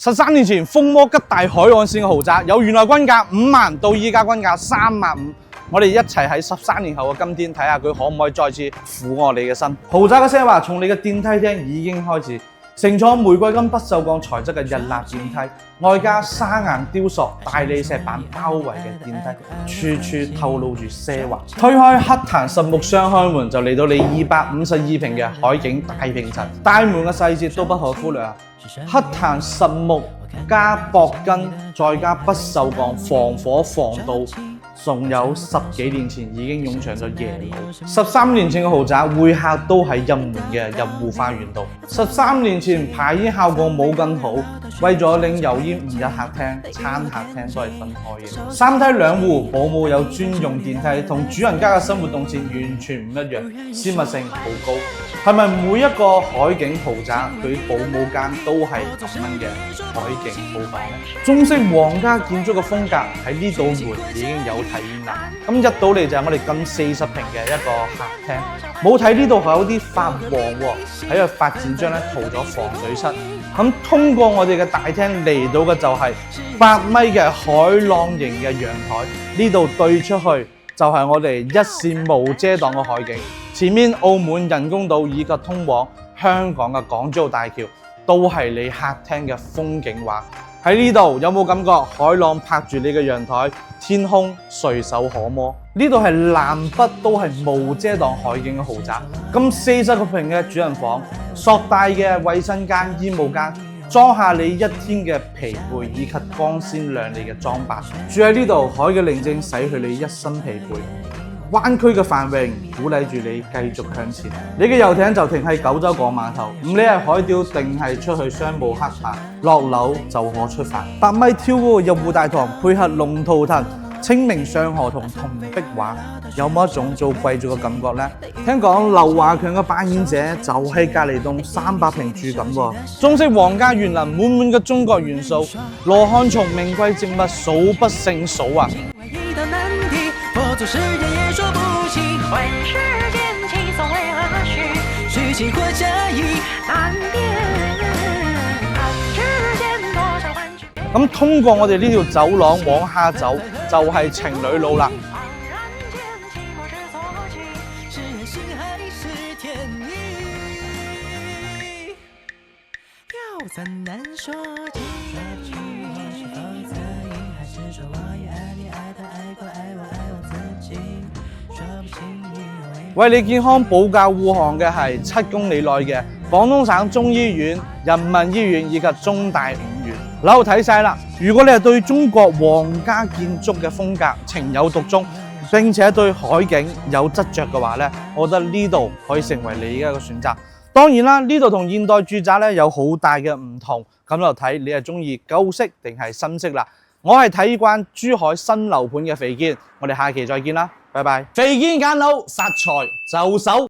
13年前風魔吉大海岸線嘅豪宅，由原來均價5萬到依家均價3萬5。我哋一齊喺13年後嘅今天睇下佢可唔可以再次撫我哋嘅身。豪宅嘅奢華從你嘅電梯廳已經開始，乘坐玫瑰金不鏽鋼材質嘅日立電梯，外加砂硬雕塑大理石板包圍嘅電梯，處處透露住奢華。推開黑檀實木雙開門，就嚟到你252平嘅海景大平層，大門嘅細節都不可忽略啊！黑檀實木加鉑金，再加不鏽鋼防火防盜。仲有10幾年前已經湧上咗耶魯，13年前嘅豪宅會客都喺入門嘅入戶花園度。13年前排煙效果冇咁好，為咗令油煙唔入客廳，餐客廳都係分開嘅。3梯2戶，保姆有專用電梯，同主人家嘅生活動線完全唔一樣，私密性好高。係咪每一個海景豪宅佢保姆間都係10蚊嘅海景套房呢？中式皇家建築嘅風格喺呢道門已經有體現啦。咁入到嚟就係我哋近40平嘅一個客廳。冇睇呢度係有啲發黃喎，喺個發展章咧塗咗防水漆。咁通過我哋嘅大廳嚟到嘅就係8米嘅海浪形嘅陽台，呢度對出去就係我哋一線無遮擋嘅海景。前面澳門人工島以及通往香港嘅港珠澳大橋都係你客廳嘅風景畫。喺呢度有冇感覺海浪拍住你嘅陽台，天空隨手可摸？呢度係南北都係無遮擋海景嘅豪宅。咁40個平嘅主人房，碩大嘅衛生間、衣帽間，裝下你一天嘅疲憊以及光鮮亮麗嘅裝扮。住喺呢度，海嘅寧靜洗去你一身疲憊。灣區嘅繁榮鼓勵住你繼續向前。你嘅遊艇就停喺九洲港碼頭，唔理係海釣定係出去商務黑牌，落樓就可出發。8米挑高嘅入戶大堂，配合龍圖騰、清明上河同銅壁畫，有冇一種做貴族嘅感覺呢？聽講劉華強嘅扮演者就喺隔離棟300平住緊喎。中式皇家園林滿滿嘅中國元素，羅漢松名貴植物數不勝數啊！做世人也說不清，問世間情從為何去？虛情或假意，難辨。世間多少幻覺。咁通過我哋呢條走廊往下走，就係情侶路啦。為你健康保駕護航嘅係7公里內嘅廣東省中醫院、人民醫院以及中大5院。樓睇晒啦，如果你係對中國皇家建築嘅風格情有獨鍾，並且對海景有執着嘅話呢，我覺得呢度可以成為你嘅一個選擇。當然啦，呢度同現代住宅呢有好大嘅唔同，咁就睇你係中意舊式定係新式啦。我係睇慣珠海新樓盤嘅肥堅，我哋下期再見啦，拜拜。肥堅揀樓，殺財就手。